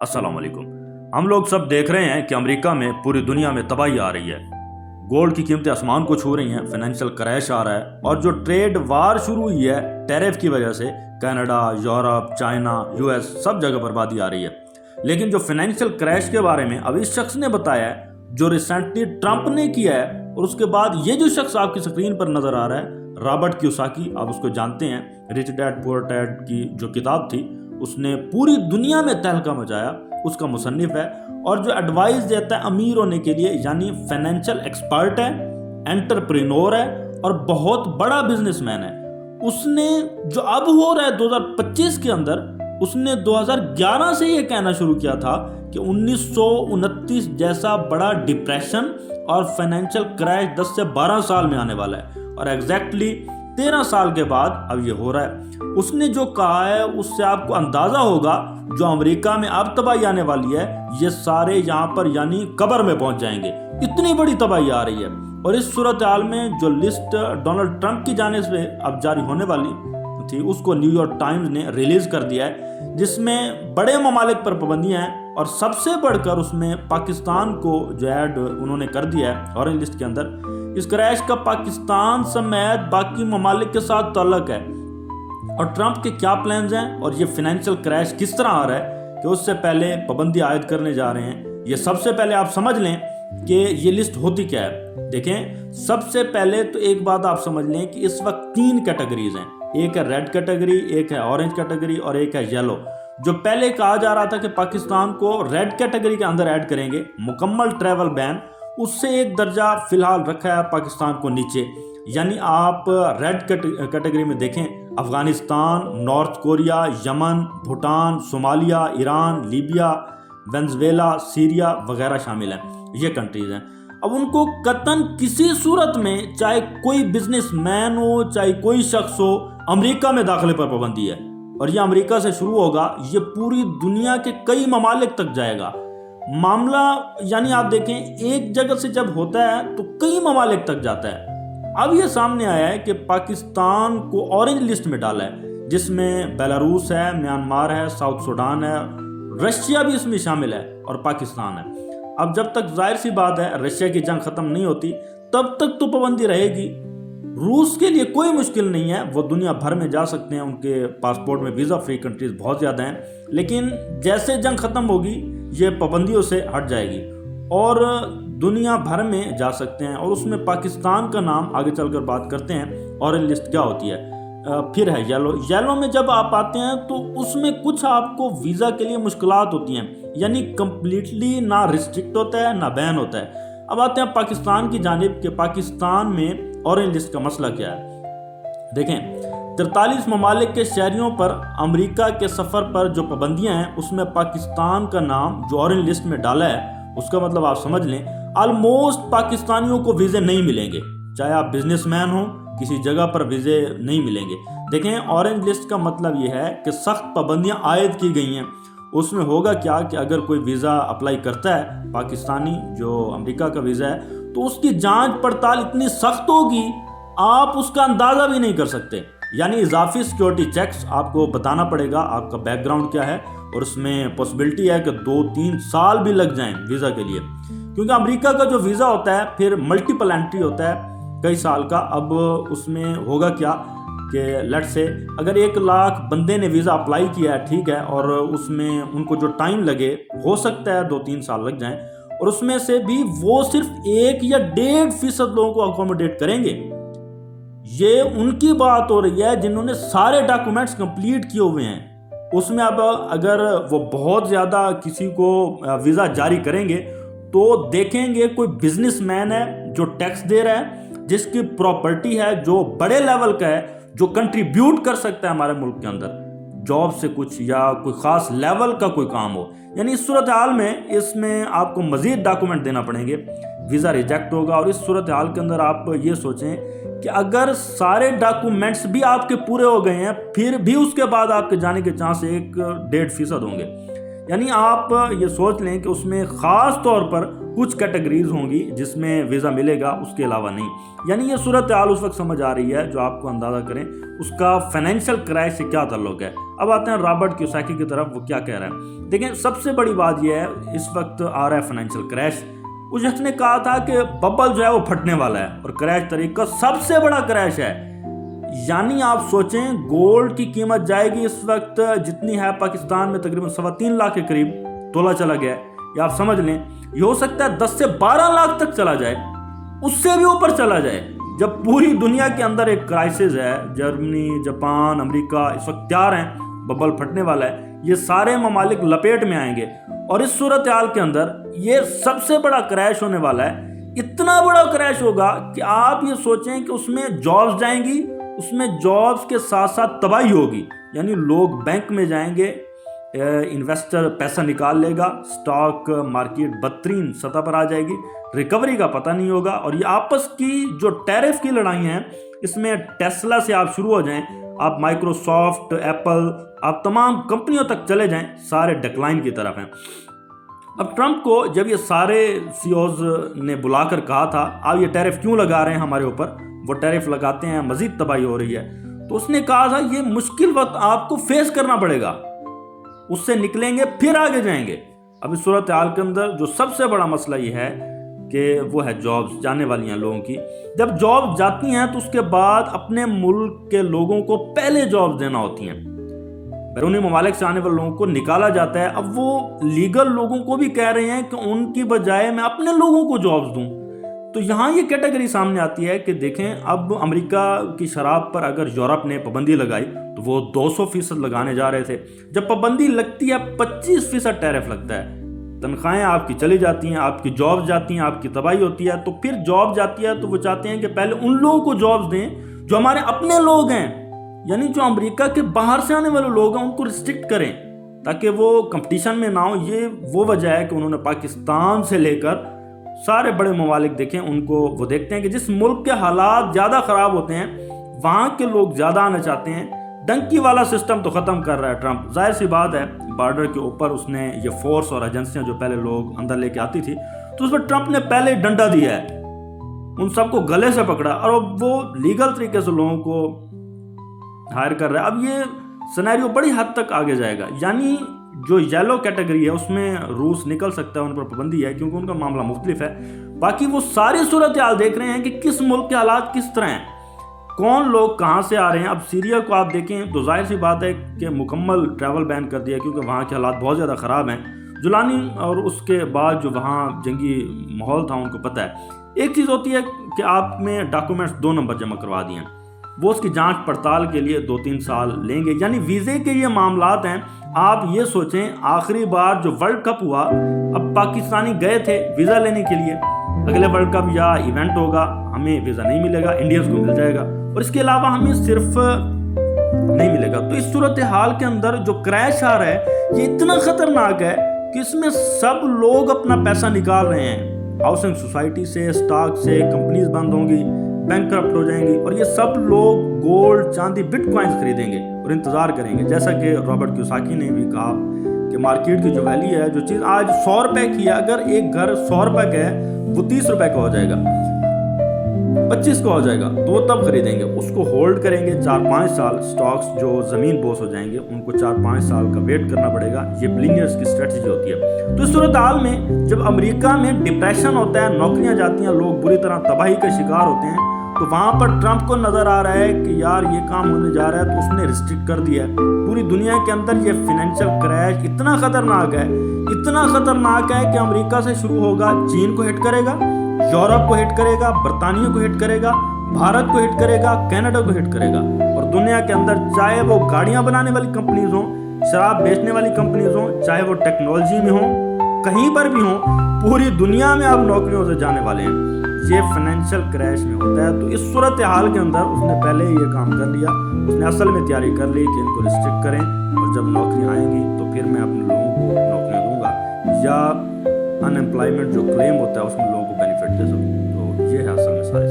अस्सलाम वालेकुम। हम लोग सब देख रहे हैं कि अमेरिका में पूरी दुनिया में तबाही आ रही है। गोल्ड की कीमतें आसमान को छू रही हैं, फाइनेंशियल क्रैश आ रहा है और जो ट्रेड वार शुरू हुई है टैरिफ की वजह से कनाडा, यूरोप, चाइना, यूएस सब जगह बर्बादी आ रही है। लेकिन जो फाइनेंशियल क्रैश के बारे में अभी इस शख्स ने बताया है, जो रिसेंटली ट्रंप ने किया है, और उसके बाद ये जो शख्स आपकी स्क्रीन पर नजर आ रहा है, रॉबर्ट कियोसाकी, आप उसको जानते हैं, रिच डैड पुअर डैड की जो किताब थी उसने पूरी दुनिया में तहलका मचाया, उसका मुसन्निफ है और जो एडवाइस देता है अमीर होने के लिए, यानी फाइनेंशियल एक्सपर्ट है, एंटरप्रेन्योर है और बहुत बड़ा बिजनेसमैन है। उसने जो अब हो रहा है 2025 के अंदर, उसने 2011 से ये कहना शुरू किया था कि 1929 जैसा बड़ा डिप्रेशन और फाइनेंशियल क्रैश 10 से 12 साल में आने वाला है और एग्जैक्टली 13 साल के बाद अब ये हो रहा है। उसने जो कहा है उससे आपको अंदाजा होगा जो अमेरिका में अब तबाही आने वाली है, ये सारे यहाँ पर यानी कब्र में पहुंच जाएंगे, इतनी बड़ी तबाही आ रही है। और इस सूरत हाल में जो लिस्ट डोनाल्ड ट्रंप की जानिब से अब जारी होने वाली थी, उसको न्यूयॉर्क टाइम्स ने रिलीज कर दिया है, जिसमें बड़े ममालिक पर पाबंदियां हैं और सबसे बढ़कर उसमें पाकिस्तान को जो ऐड उन्होंने कर दिया है ऑरेंज लिस्ट के अंदर। इस क्रैश का पाकिस्तान समेत बाकी ममालिक के साथ ताल्लुक है और ट्रंप के क्या प्लान्स हैं और ये फाइनेंशियल क्रैश किस तरह आ रहा है कि उससे पहले पाबंदी आयद करने जा रहे हैं। ये सबसे पहले आप समझ लें कि ये लिस्ट होती क्या है। देखें, सबसे पहले तो एक बात आप समझ लें कि इस वक्त 3 कैटेगरीज हैं, एक है रेड कैटेगरी, एक है ऑरेंज कैटेगरी और एक है येलो। जो पहले कहा जा रहा था कि पाकिस्तान को रेड कैटेगरी के अंदर ऐड करेंगे, मुकम्मल ट्रैवल बैन, उससे एक दर्जा फिलहाल रखा है पाकिस्तान को नीचे। यानी आप रेड कैटेगरी में देखें, Afghanistan, north Korea, Yemen, Bhutan, Somalia, Iran, Libya, Venezuela, Syria वगैरह शामिल हैं, ये कंट्रीज हैं। अब उनको कतन किसी सूरत में, चाहे कोई बिजनेसमैन हो, चाहे कोई शख्स हो, अमेरिका में दाखिले पर पाबंदी है और ये अमेरिका से शुरू होगा, ये पूरी दुनिया के कई ममालिक तक जाएगा मामला। यानी आप देखें, एक जगह से जब होता है तो कई ममालिक तक जाता है। अब ये सामने आया है कि पाकिस्तान को ऑरेंज लिस्ट में डाला है, जिसमें बेलारूस है, म्यांमार है, साउथ सूडान है, रशिया भी इसमें शामिल है और पाकिस्तान है। अब जब तक जाहिर सी बात है रशिया की जंग खत्म नहीं होती तब तक तो पाबंदी रहेगी। रूस के लिए कोई मुश्किल नहीं है, वो दुनिया भर में जा सकते हैं, उनके पासपोर्ट में वीज़ा फ्री कंट्रीज बहुत ज़्यादा हैं। लेकिन जैसे जंग ख़त्म होगी ये पाबंदियों से हट जाएगी और दुनिया भर में जा सकते हैं। और उसमें पाकिस्तान का नाम आगे चलकर बात करते हैं ऑरेंज लिस्ट क्या होती है। फिर है येलो में जब आप आते हैं तो उसमें कुछ आपको वीज़ा के लिए मुश्किलात होती हैं, यानी कम्प्लीटली ना रिस्ट्रिक्ट होता है ना बैन होता है। अब आते हैं पाकिस्तान की जानिब के पाकिस्तान में ऑरेंज लिस्ट का मसला क्या है। देखें, 43 ममालिक के शहरियों पर अमेरिका के सफ़र पर जो पाबंदियां हैं उसमें पाकिस्तान का नाम जो ऑरेंज लिस्ट में डाला है, उसका मतलब आप समझ लें ऑलमोस्ट पाकिस्तानियों को वीज़े नहीं मिलेंगे, चाहे आप बिजनेसमैन हो, किसी जगह पर वीज़े नहीं मिलेंगे। देखें, ऑरेंज लिस्ट का मतलब ये है कि सख्त पाबंदियां आयद की गई हैं। उसमें होगा क्या कि अगर कोई वीज़ा अप्लाई करता है पाकिस्तानी, जो अमेरिका का वीज़ा है, तो उसकी जांच पड़ताल इतनी सख्त होगी आप उसका अंदाज़ा भी नहीं कर सकते। यानी इजाफी सिक्योरिटी चेक्स आपको बताना पड़ेगा, आपका बैकग्राउंड क्या है, और उसमें पॉसिबिलिटी है कि 2-3 साल भी लग जाएं वीज़ा के लिए, क्योंकि अमेरिका का जो वीज़ा होता है फिर मल्टीपल एंट्री होता है कई साल का। अब उसमें होगा क्या कि लेट से अगर 1 लाख बंदे ने वीज़ा अप्लाई किया है, ठीक है, और उसमें उनको जो टाइम लगे हो सकता है 2-3 साल लग जाएं, और उसमें से भी वो सिर्फ 1 या 1.5% लोगों को अकोमोडेट करेंगे। ये उनकी बात हो रही है जिन्होंने सारे डॉक्यूमेंट्स कंप्लीट किए हुए हैं। उसमें अब अगर वो बहुत ज़्यादा किसी को वीज़ा जारी करेंगे तो देखेंगे कोई बिजनेसमैन है जो टैक्स दे रहा है, जिसकी प्रॉपर्टी है जो बड़े लेवल का है, जो कंट्रीब्यूट कर सकता है हमारे मुल्क के अंदर जॉब से कुछ या कोई ख़ास लेवल का कोई काम हो। यानी इस सूरत हाल में इसमें आपको मज़ीद डॉक्यूमेंट देना पड़ेंगे, वीज़ा रिजेक्ट होगा। और इस सूरत हाल के अंदर आप ये सोचें कि अगर सारे डॉक्यूमेंट्स भी आपके पूरे हो गए हैं फिर भी उसके बाद आपके जाने के चांस 1-1.5% होंगे। यानी आप ये सोच लें कि उसमें ख़ास तौर पर कुछ कैटेगरीज होंगी जिसमें वीज़ा मिलेगा, उसके अलावा नहीं। यानी ये सूरत हाल उस वक्त समझ आ रही है जो आपको अंदाज़ा करें उसका फाइनेंशियल क्रैश से क्या ताल्लुक है। अब आते हैं रॉबर्ट कियोसाकी की तरफ, वो क्या कह रहा है। देखें, सबसे बड़ी बात यह है, इस वक्त आ रहा है फाइनेंशियल क्रैश। उस शख्स ने कहा था कि बबल जो है वो फटने वाला है और क्रैश तारीख का सबसे बड़ा क्रैश है। यानी आप सोचें, गोल्ड की कीमत जाएगी इस वक्त जितनी है पाकिस्तान में तकरीबन 3.25 लाख के करीब तोला चला गया है, या आप समझ लें ये हो सकता है 10 से 12 लाख तक चला जाए, उससे भी ऊपर चला जाए। जब पूरी दुनिया के अंदर एक क्राइसिस है, जर्मनी, जापान, अमेरिका इस वक्त तैयार हैं, बबल फटने वाला है, ये सारे ममालिक लपेट में आएंगे और इस सूरत हाल के अंदर ये सबसे बड़ा क्रैश होने वाला है। इतना बड़ा क्रैश होगा कि आप ये सोचें कि उसमें जॉब्स जाएंगी, उसमें जॉब्स के साथ साथ तबाही होगी। यानी लोग बैंक में जाएंगे, इन्वेस्टर पैसा निकाल लेगा, स्टॉक मार्केट बदतरीन सतह पर आ जाएगी, रिकवरी का पता नहीं होगा। और ये आपस की जो टैरिफ की लड़ाई हैं, इसमें टेस्ला से आप शुरू हो जाएं, आप माइक्रोसॉफ्ट, एप्पल, आप तमाम कंपनियों तक चले जाएं, सारे डिक्लाइन की तरफ हैं। अब ट्रंप को जब ये सारे सीईओज ने बुलाकर कहा था आप ये टैरिफ क्यों लगा रहे हैं हमारे ऊपर, वो टैरिफ लगाते हैं मजीद तबाही हो रही है, तो उसने कहा था ये मुश्किल वक्त आपको फेस करना पड़ेगा, उससे निकलेंगे फिर आगे जाएंगे। अब इस सूरत हाल के अंदर जो सबसे बड़ा मसला ये है कि वो है जॉब्स जाने वाली हैं लोगों की। जब जॉब जाती हैं तो उसके बाद अपने मुल्क के लोगों को पहले जॉब देना होती हैं, बैरूनी ममालिक से आने वाले लोगों को निकाला जाता है। अब वो लीगल लोगों को भी कह रहे हैं कि उनकी बजाय मैं अपने लोगों को जॉब्स दूं। तो यहाँ ये कैटेगरी सामने आती है कि देखें, अब अमेरिका की शराब पर अगर यूरोप ने पाबंदी लगाई तो वो 200% लगाने जा रहे थे। जब पाबंदी लगती है 25% टैरिफ लगता है, तनख्वाहें आपकी चली जाती हैं, आपकी जॉब जाती हैं, आपकी तबाही होती है। तो फिर जॉब जाती है तो वो चाहते हैं कि पहले उन लोगों को जॉब्स दें जो हमारे अपने लोग हैं, यानी जो अमेरिका के बाहर से आने वाले लोग हैं उनको रिस्ट्रिक्ट करें ताकि वो कंपटीशन में ना हो। ये वो वजह है कि उन्होंने पाकिस्तान से लेकर सारे बड़े ममालिक देखें, उनको वो देखते हैं कि जिस मुल्क के हालात ज़्यादा ख़राब होते हैं वहाँ के लोग ज़्यादा आना चाहते हैं। डंकी वाला सिस्टम तो ख़त्म कर रहा है ट्रंप, जाहिर सी बात है। बॉर्डर के ऊपर उसने ये फोर्स और एजेंसियाँ जो पहले लोग अंदर लेके आती थी, तो उस पर ट्रंप ने पहले डंडा दिया है, उन सबको गले से पकड़ा और अब वो लीगल तरीके से लोगों को हायर कर रहा है। अब ये सिनेरियो बड़ी हद तक आगे जाएगा। यानी जो येलो कैटेगरी है उसमें रूस निकल सकता है, उन पर पाबंदी है क्योंकि उनका मामला मुख्तलिफ है। बाकी वो सारी सूरत हाल देख रहे हैं कि किस मुल्क के हालात किस तरह हैं, कौन लोग कहाँ से आ रहे हैं। अब सीरिया को आप देखें तो जाहिर सी बात है कि मुकम्मल ट्रैवल बैन कर दिया क्योंकि वहाँ के हालात बहुत ज़्यादा ख़राब हैं। जुलानी और उसके बाद जो वहाँ जंगी माहौल था उनको पता है। एक चीज़ होती है कि आप में डॉक्यूमेंट्स 2 नंबर जमा करवा दिए, वो उसकी जांच पड़ताल के लिए 2-3 साल लेंगे। यानी वीज़े के ये मामलात हैं। आप ये सोचें, आखिरी बार जो वर्ल्ड कप हुआ, अब पाकिस्तानी गए थे वीज़ा लेने के लिए, अगले वर्ल्ड कप या इवेंट होगा, हमें वीज़ा नहीं मिलेगा, इंडियंस को मिल जाएगा और इसके अलावा हमें सिर्फ नहीं मिलेगा। तो इस सूरत हाल के अंदर जो क्रैश आ रहा है ये इतना ख़तरनाक है कि इसमें सब लोग अपना पैसा निकाल रहे हैं। हाउसिंग सोसाइटी से, स्टॉक से, कंपनीज बंद होंगी, बैंकरप्ट हो जाएंगी और ये सब लोग गोल्ड, चांदी, बिटकॉइंस खरीदेंगे और इंतज़ार करेंगे। जैसा कि रॉबर्ट कियोसाकी ने भी कहा कि मार्केट की जो वैल्यू है, जो चीज़ आज 100 रुपए की है, अगर एक घर 100 रुपए का है वो 30 रुपए का हो जाएगा, 25 का हो जाएगा, तो वो तब खरीदेंगे, उसको होल्ड करेंगे 4-5 साल। स्टॉक्स जो ज़मीन बोस हो जाएंगे उनको 4-5 साल का वेट करना पड़ेगा। ये बिलियनियर्स की स्ट्रेटजी होती है। तो इस सूरत हाल में जब अमेरिका में डिप्रेशन होता है, नौकरियां जाती हैं, लोग बुरी तरह तबाही का शिकार होते हैं, तो वहाँ पर ट्रंप को नज़र आ रहा है कि यार ये काम होने जा रहा है, तो उसने रिस्ट्रिक्ट कर दिया है। पूरी दुनिया के अंदर ये फाइनेंशियल क्रैश इतना ख़तरनाक है, इतना ख़तरनाक है कि अमेरिका से शुरू होगा, चीन को हिट करेगा, यूरोप को हिट करेगा, बरतानिया को हिट करेगा, भारत को हिट करेगा, कनाडा को हिट करेगा। और दुनिया के अंदर चाहे वो गाड़ियाँ बनाने वाली कंपनीज हों, शराब बेचने वाली कंपनीज हों, चाहे वो टेक्नोलॉजी में हों, कहीं पर भी हों, पूरी दुनिया में अब नौकरियों से जाने वाले हैं। ये फाइनेंशियल क्रैश में होता है। तो इस सूरत हाल के अंदर उसने पहले ये काम कर लिया, उसने असल में तैयारी कर ली कि इनको रिस्ट्रिक्ट करें और जब नौकरियां आएंगी तो फिर मैं अपने लोगों को नौकरियां दूंगा, या अनएम्प्लॉयमेंट जो क्लेम होता है उसमें लोगों को बेनिफिट दे सकूँ। तो ये है असल में सारी